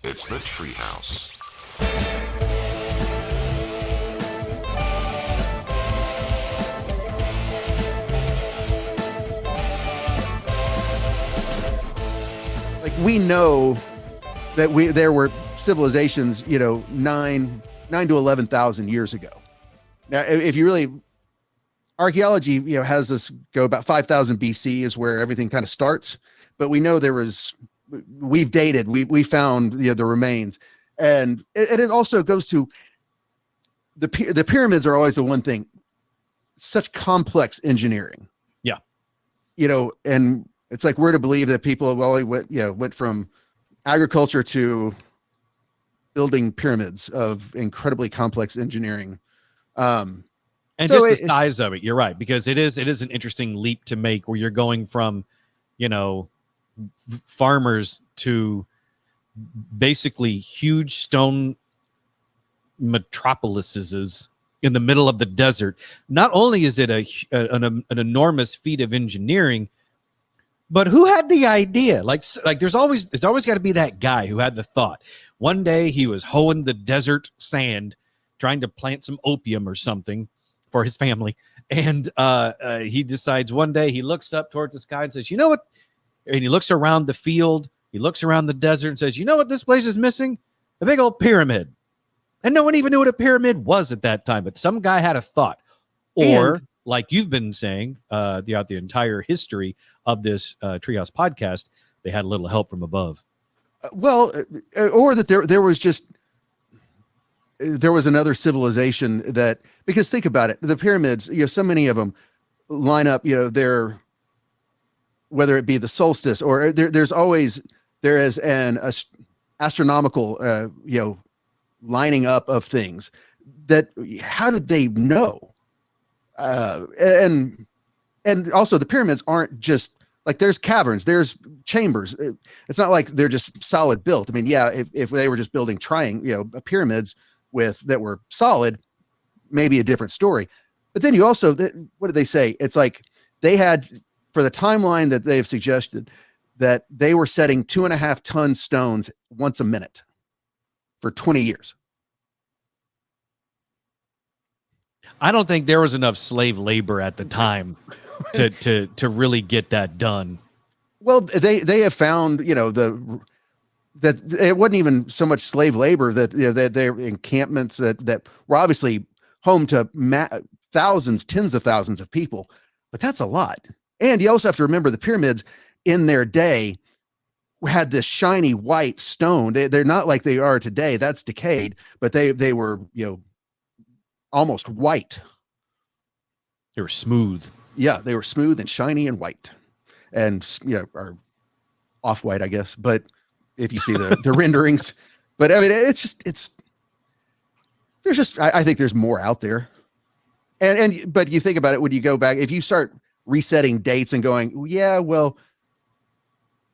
It's the Treehouse. Like, we know that there were civilizations, 9 to 11,000 years ago. Now, if you really, archaeology, has us go about 5,000 BC is where everything kind of starts. But we know we've dated, we found the remains, and it also goes to the pyramids are always the one thing, such complex engineering. Yeah, and it's like, we're to believe that people went from agriculture to building pyramids of incredibly complex engineering. And so just the size of it, you're right, because it is an interesting leap to make, where you're going from, farmers to basically huge stone metropolises in the middle of the desert. Not only is it an enormous feat of engineering, but who had the idea? Like there's always got to be that guy who had the thought. One day he was hoeing the desert sand, trying to plant some opium or something for his family. And he decides one day, he looks up towards the sky and says, you know what? And he looks around the field, he looks around the desert and says, you know what this place is missing? A big old pyramid. And no one even knew what a pyramid was at that time, but some guy had a thought. Or, like you've been saying throughout the entire history of this Treehouse podcast, they had a little help from above. Or that there was another civilization that, because think about it, the pyramids, so many of them line up, they're, whether it be the solstice or there is an astronomical, lining up of things that, how did they know? And also the pyramids aren't just like, there's caverns, there's chambers. It's not like they're just solid built. I mean, yeah, if they were just building pyramids that were solid, maybe a different story. But then you also, what did they say? It's like they had, for the timeline that they've suggested, that they were setting 2.5 ton stones once a minute for 20 years. I don't think there was enough slave labor at the time to really get that done. Well, they have found, that it wasn't even so much slave labor, that that their encampments that were obviously home to thousands, tens of thousands of people, but that's a lot. And you also have to remember, the pyramids in their day had this shiny white stone. They're not like they are today. That's decayed, but they were, almost white. They were smooth. Yeah, they were smooth and shiny and white, and are off-white, I guess. But if you see the renderings, but I mean, I think there's more out there. But you think about it, when you go back, if you start resetting dates and going, yeah, well,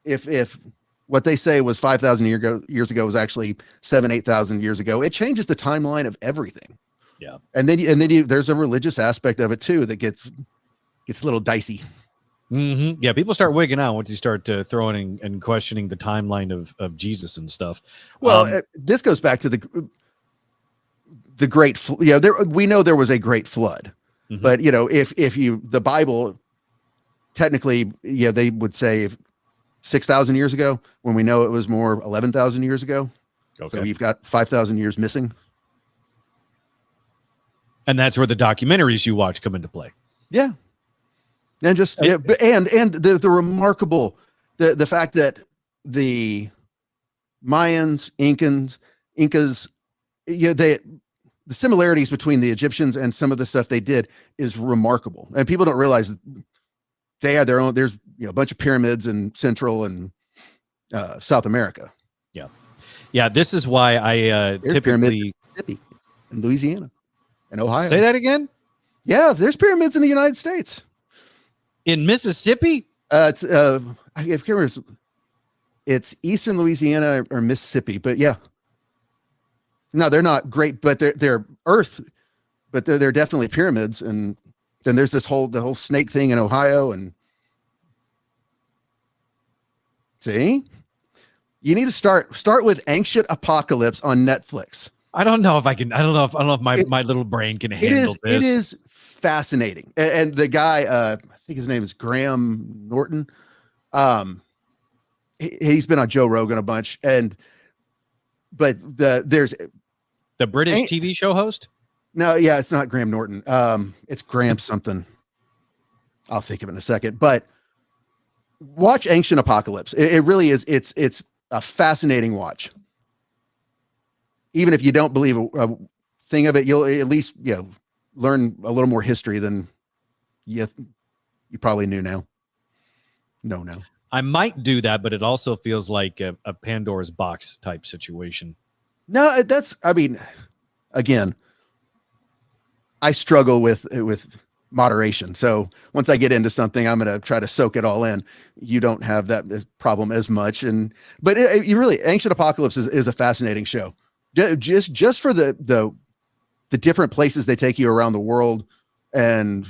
if what they say was 5,000 years ago was actually 8,000 years ago, it changes the timeline of everything. Yeah. And then there's a religious aspect of it too that gets a little dicey. Mm-hmm. Yeah, people start wigging out once you start throwing and questioning the timeline of Jesus and stuff. Well, this goes back to the great, we know there was a great flood, mm-hmm. But if the Bible, technically, they would say 6,000 years ago, when we know it was more 11,000 years ago. Okay. So you've got 5,000 years missing. And that's where the documentaries you watch come into play. Yeah. And the remarkable, the fact that the Mayans, Incas, the similarities between the Egyptians and some of the stuff they did is remarkable. And people don't realize that they had their own, there's a bunch of pyramids in Central and South America. Yeah. Yeah. This is why I typically in Louisiana and Ohio. Say that again? Yeah, there's pyramids in the United States. In Mississippi? I can't remember. It's eastern Louisiana or Mississippi, but yeah. No, they're not great, but they're earth, but they're definitely pyramids. And then there's the whole snake thing in Ohio, and see, You need to start with Ancient Apocalypse on Netflix. I don't know if I can. I don't know if my little brain can handle this. It is fascinating. And the guy, I think his name is Graham Norton. He's been on Joe Rogan a bunch, but there's the British TV show host. No, yeah, it's not Graham Norton. It's Graham something. I'll think of it in a second. But watch Ancient Apocalypse. It really is. It's a fascinating watch. Even if you don't believe a thing of it, you'll at least learn a little more history than you probably knew now. No. I might do that, but it also feels like a Pandora's box type situation. No, again, I struggle with moderation. So once I get into something, I'm going to try to soak it all in. You don't have that problem as much. But you really, Ancient Apocalypse is a fascinating show. Just for the different places they take you around the world and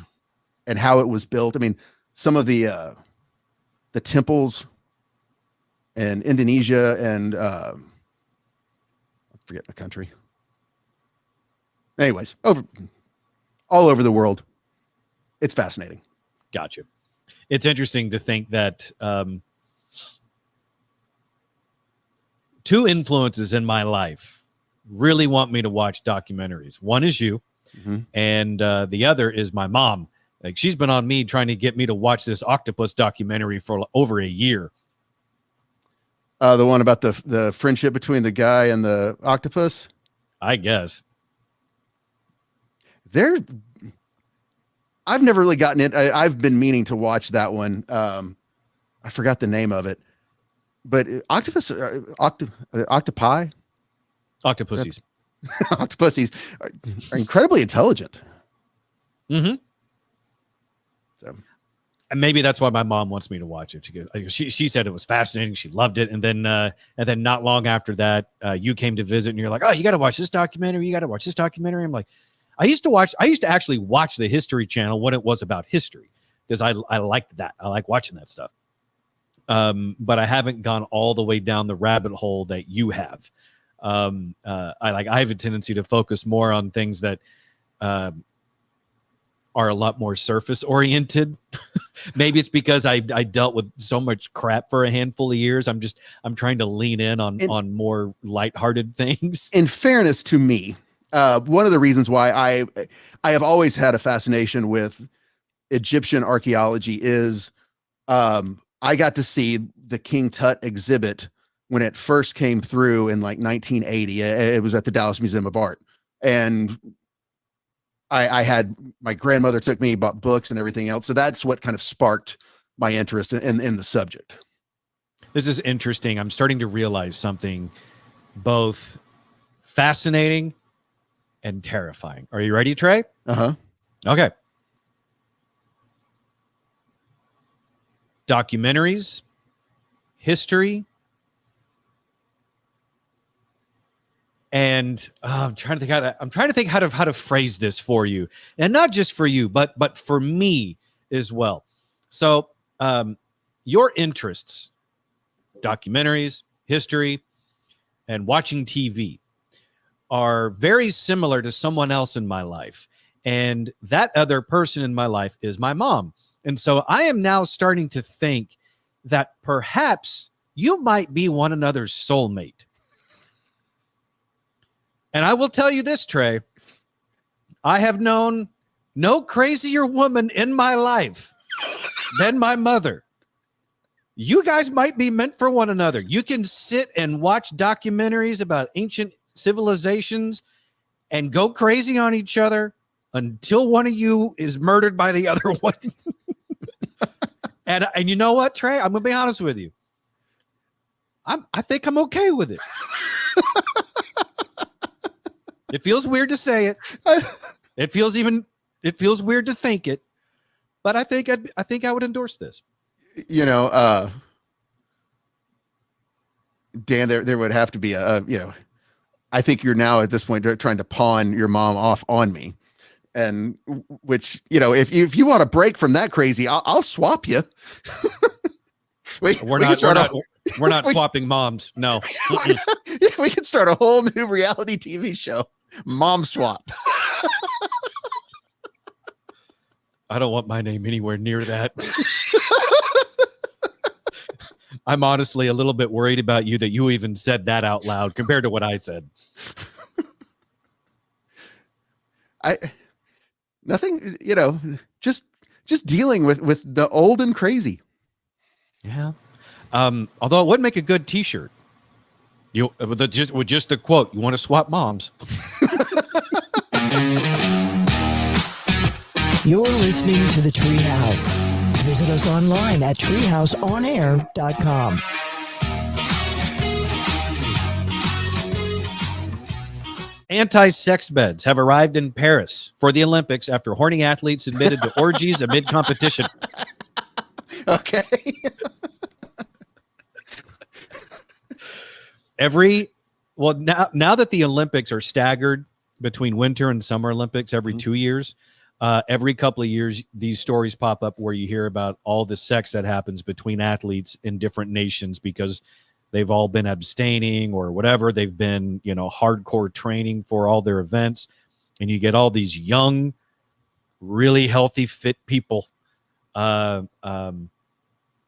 how it was built. I mean, some of the temples in Indonesia and I forget the country. Anyways, all over the world. It's fascinating. Gotcha. It's interesting to think that two influences in my life really want me to watch documentaries. One is you, and the other is my mom. Like, she's been on me trying to get me to watch this octopus documentary for over a year. The one about the friendship between the guy and the octopus? I guess. I've never really gotten it. I've been meaning to watch that one. I forgot the name of it, but octopi? Octopussies. Octopussies are incredibly intelligent. Mm-hmm. So, and maybe that's why my mom wants me to watch it. She said it was fascinating. She loved it. And then not long after that, you came to visit and you're like, oh, you got to watch this documentary. You got to watch this documentary. I'm like, I used to actually watch the History Channel when it was about history, because I liked that. I like watching that stuff. But I haven't gone all the way down the rabbit hole that you have. I have a tendency to focus more on things that are a lot more surface oriented. Maybe it's because I dealt with so much crap for a handful of years. I'm trying to lean in on more lighthearted things. In fairness to me, one of the reasons why I have always had a fascination with Egyptian archaeology is I got to see the King Tut exhibit when it first came through in like 1980. It was at the Dallas Museum of Art. And I had, my grandmother took me, bought books and everything else. So that's what kind of sparked my interest in the subject. This is interesting. I'm starting to realize something both fascinating and terrifying. Are you ready, Trey? Uh-huh. Okay. Documentaries, history, and I'm trying to think how to phrase this for you, and not just for you, but for me as well. So, your interests, documentaries, history, and watching TV, are very similar to someone else in my life, and that other person in my life is my mom. And so I am now starting to think that perhaps you might be one another's soulmate. And I will tell you this, Trey, I have known no crazier woman in my life than my mother. You guys might be meant for one another. You can sit and watch documentaries about ancient civilizations and go crazy on each other until one of you is murdered by the other one. And you know what, Trey? I'm going to be honest with you. I think I'm okay with it. It feels weird to say it. It feels weird to think it. But I think I would endorse this. You know, Dan, there would have to be I think you're now at this point trying to pawn your mom off on me. And which, if you want to break from that crazy, I'll swap you. We're we can not. start We're not we- swapping moms. No. Mm-mm. we can start a whole new reality TV show, Mom Swap. I don't want my name anywhere near that. I'm honestly a little bit worried about you that you even said that out loud compared to what I said. Nothing, just dealing with the old and crazy. Yeah. Although it would make a good T-shirt. With just the quote, "You want to swap moms?" You're listening to the Treehouse. Visit us online at treehouseonair.com. Anti-sex beds have arrived in Paris for the Olympics after horny athletes admitted to orgies amid competition. Okay. Now that the Olympics are staggered between winter and summer Olympics every 2 years, every couple of years, these stories pop up where you hear about all the sex that happens between athletes in different nations because they've all been abstaining or whatever. They've been, hardcore training for all their events. And you get all these young, really healthy, fit people in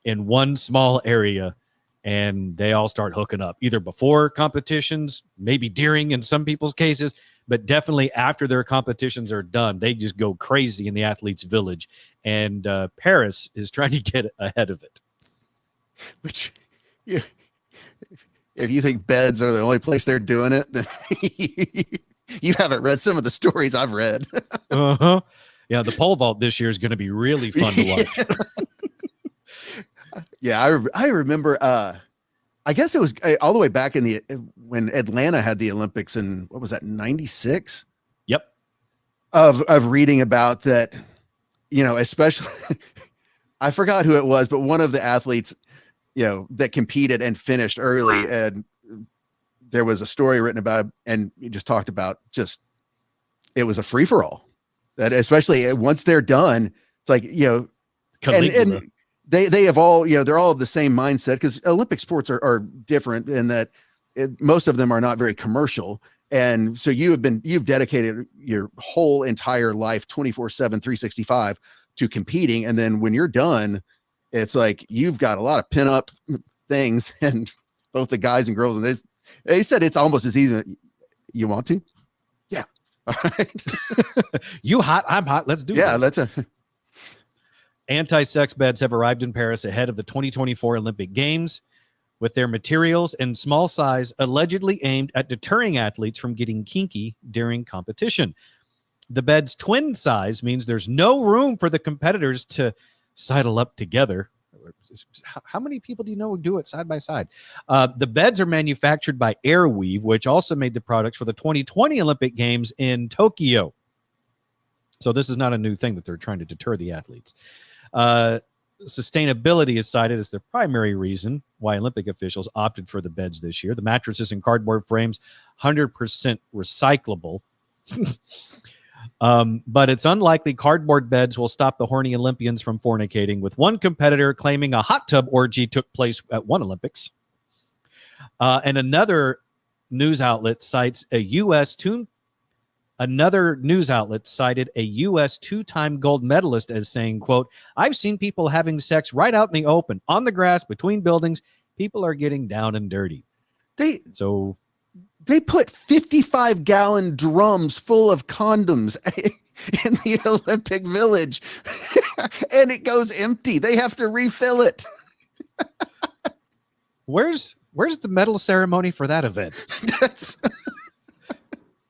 one small area. And they all start hooking up either before competitions, maybe during in some people's cases, but definitely after their competitions are done. They just go crazy in the athletes' village. And Paris is trying to get ahead of it. Which, if you think beds are the only place they're doing it, then you haven't read some of the stories I've read. Uh-huh. Yeah, the pole vault this year is going to be really fun to watch. Yeah, I remember. I guess it was all the way back in when Atlanta had the Olympics in, what was that, 96? Yep. Of reading about that, especially I forgot who it was, but one of the athletes, that competed and finished early, and there was a story written about it, and he just talked about it was a free for all. That especially once they're done, it's like and they have all, they're all of the same mindset, because Olympic sports are different in that most of them are not very commercial. And so you've dedicated your whole entire life 24/7, 365 to competing. And then when you're done, it's like, you've got a lot of pin up things, and both the guys and girls, and they said it's almost as easy. You want to? Yeah. All right. You hot, I'm hot. Let's do this. Yeah, that's Anti-sex beds have arrived in Paris ahead of the 2024 Olympic Games, with their materials and small size allegedly aimed at deterring athletes from getting kinky during competition. The bed's twin size means there's no room for the competitors to sidle up together. How many people do you know do it side by side? The beds are manufactured by Airweave, which also made the products for the 2020 Olympic Games in Tokyo. So this is not a new thing that they're trying to deter the athletes. Sustainability is cited as the primary reason why Olympic officials opted for the beds this year. The mattresses and cardboard frames, 100% recyclable. But it's unlikely cardboard beds will stop the horny Olympians from fornicating, with one competitor claiming a hot tub orgy took place at one Olympics. And another news outlet cited a U.S. two-time gold medalist as saying, quote, "I've seen people having sex right out in the open, on the grass, between buildings. People are getting down and dirty." They put 55-gallon drums full of condoms in the Olympic Village, and it goes empty. They have to refill it. Where's the medal ceremony for that event? That's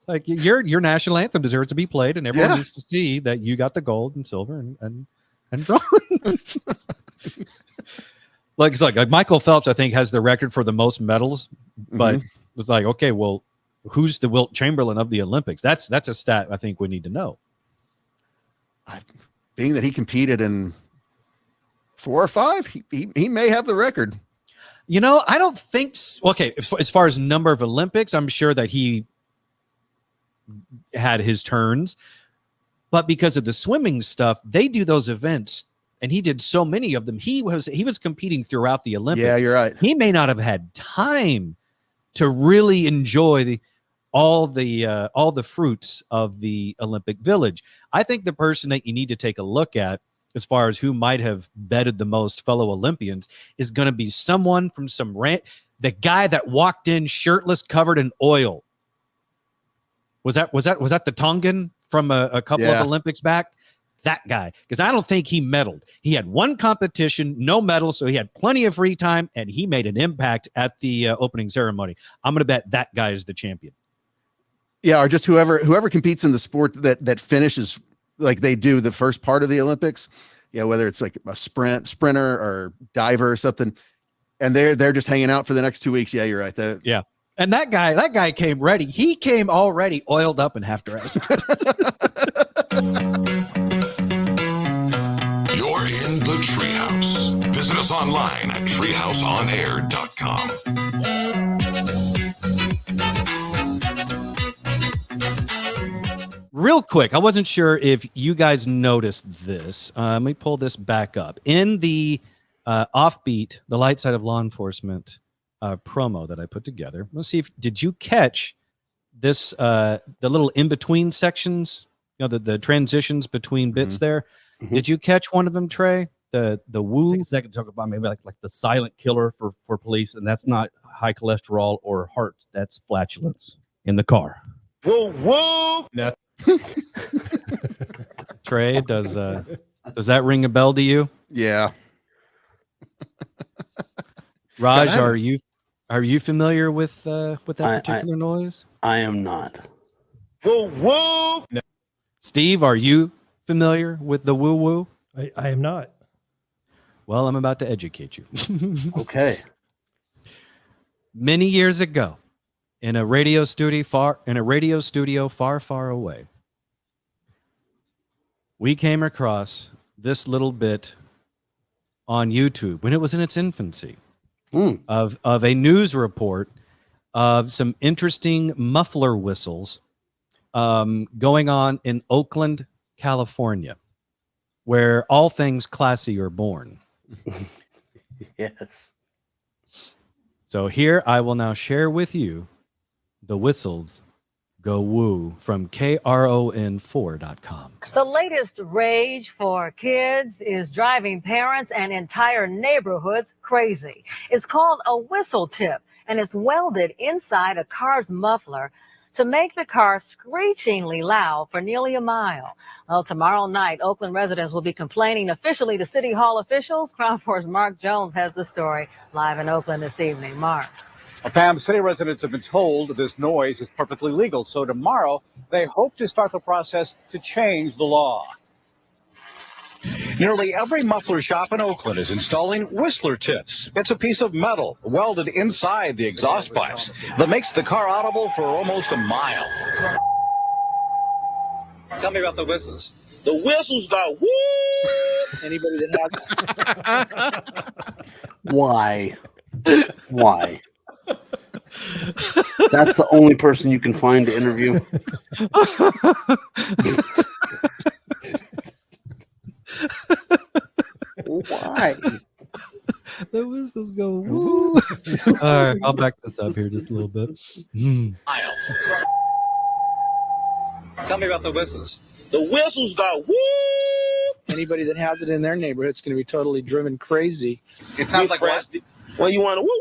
like your national anthem deserves to be played, and everyone needs to see that you got the gold and silver and bronze. Like Michael Phelps, I think, has the record for the most medals, but it's like, okay, well, who's the Wilt Chamberlain of the Olympics? That's a stat I think we need to know. Being that he competed in 4 or 5, he may have the record. I don't think so. Okay, as far as number of Olympics, I'm sure that he had his turns, but because of the swimming stuff, they do those events and he did so many of them. He was competing throughout the Olympics. Yeah, you're right. He may not have had time to really enjoy all the fruits of the Olympic Village. I think the person that you need to take a look at as far as who might have bedded the most fellow Olympians is going to be someone from the guy that walked in shirtless, covered in oil. Was that the Tongan from a couple of Olympics back? That guy, because I don't think he medaled. He had one competition, no medal, so he had plenty of free time, and he made an impact at the opening ceremony. I'm going to bet that guy is the champion. Yeah, or just whoever competes in the sport that finishes like they do the first part of the Olympics. Yeah, whether it's like a sprinter or diver or something, and they're just hanging out for the next 2 weeks. Yeah, you're right. Yeah. And that guy came ready. He came already oiled up and half dressed. You're in the Treehouse. Visit us online at treehouseonair.com. Real quick, I wasn't sure if you guys noticed this. Let me pull this back up. In the Offbeat, the light side of law enforcement promo that I put together. Let's see did you catch this, the little in-between sections, the transitions between bits there? Mm-hmm. Did you catch one of them, Trey? The woo? Take a second to talk about maybe like the silent killer for police, and that's not high cholesterol or heart. That's flatulence in the car. Woo woo. No. Trey, does that ring a bell to you? Yeah. Raj, are you familiar with that particular noise? I am not. Woo woo. No. Steve, are you familiar with the woo woo? I am not. Well, I'm about to educate you. Okay. Many years ago, in a radio studio far, far away, we came across this little bit on YouTube when it was in its infancy of a news report of some interesting muffler whistles going on in Oakland, California, where all things classy are born. Yes. So here I will now share with you the whistles go woo from KRON4.com. The latest rage for kids is driving parents and entire neighborhoods crazy. It's called a whistle tip, and it's welded inside a car's muffler to make the car screechingly loud for nearly a mile. Well, tomorrow night, Oakland residents will be complaining officially to City Hall officials. Crown 4's Mark Jones has the story live in Oakland this evening. Mark. Well, Pam, city residents have been told this noise is perfectly legal, so tomorrow they hope to start the process to change the law. Nearly every muffler shop in Oakland is installing whistler tips. It's a piece of metal welded inside the exhaust pipes that makes the car audible for almost a mile. Tell me about the whistles. The whistles go woo. Anybody that has Why? Why? That's the only person you can find to interview. Why? The whistles go woo. All right, I'll back this up here just a little bit. Tell me about the whistles. The whistles go woo. Anybody that has it in their neighborhood is going to be totally driven crazy. It sounds like what? Well, you want to woo woo.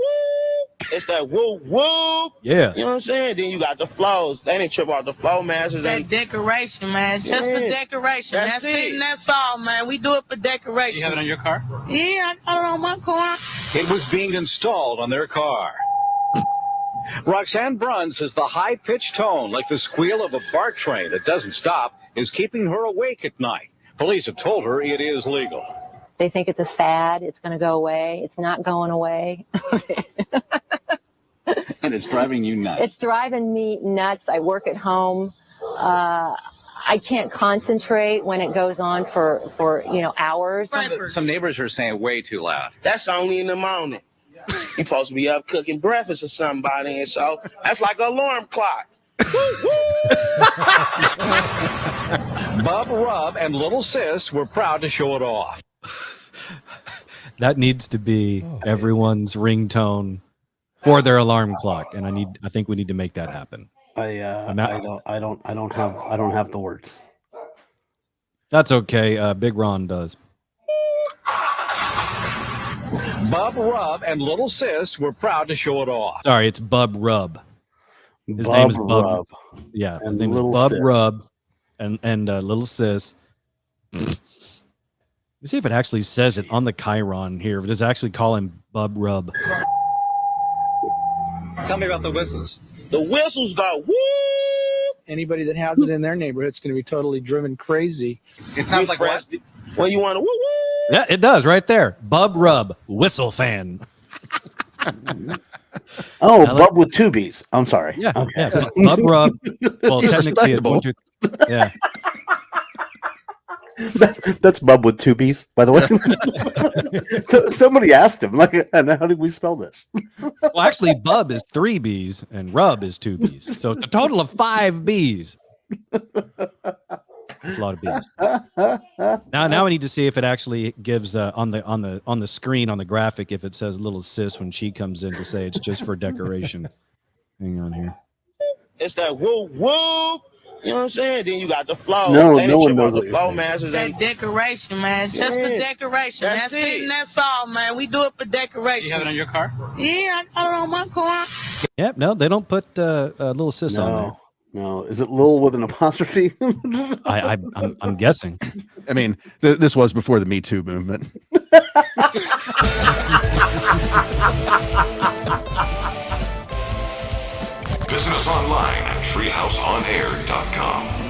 It's that woo woo. Yeah. You know what I'm saying? Then you got the flows. They didn't trip out the flow masters. That decoration, man. It's just for decoration. That's it. And that's all, man. We do it for decoration. You have it on your car? Yeah, I got it on my car. It was being installed on their car. Roxanne Brunn says the high-pitched tone, like the squeal of a BART train that doesn't stop, is keeping her awake at night. Police have told her it is legal. They think it's a fad. It's going to go away. It's not going away. And it's driving you nuts. It's driving me nuts. I work at home. I can't concentrate when it goes on for hours. Some neighbors are saying way too loud. That's only in the morning. You're supposed to be up cooking breakfast or somebody, and so that's like an alarm clock. Bub Rub and Little Sis were proud to show it off. That needs to be everyone's ringtone for their alarm clock, and I think we need to make that happen. I don't have the words. That's okay. Big Ron does. Bub Rub and Little Sis were proud to show it off. Sorry, it's Bub Rub. His Bub name is Bub. Rub. Yeah, his And name is Little Bub Sis. Rub, and Little Sis. Let's see if it actually says it on the Chiron here. If it does actually call him Bub Rub. Tell me about the whistles. The whistles go woo. Anybody that has it in their neighborhood's going to be totally driven crazy. It sounds like what? Well, you want to woo woo. Yeah, it does right there. Bub Rub, whistle fan. Oh, Bub with two B's. I'm sorry. Yeah, Okay. yeah. Bub Rub. Well, He's technically, respectable. yeah. That's Bub with two B's, by the way. So somebody asked him, like, and how did we spell this? Well, actually, Bub is 3 B's and Rub is 2 B's. So it's a total of 5 B's. That's a lot of B's. Now I need to see if it actually gives on the screen on the graphic if it says Little Sis when she comes in to say it's just for decoration. Hang on here. It's that woo woo. You know what I'm saying? Then you got the flow. No Ain't one it knows the what flow you're masters. That decoration, man. Just for Yeah. decoration. That's That's it. it. And that's all, man. We do it for decoration. You have it on your car? Yeah, I got it on my car. Yep, no, they don't put Little Sis on there. No. Is it Lil with an apostrophe? I'm guessing. I mean, this was before the Me Too movement. Visit us online at TreehouseOnAir.com.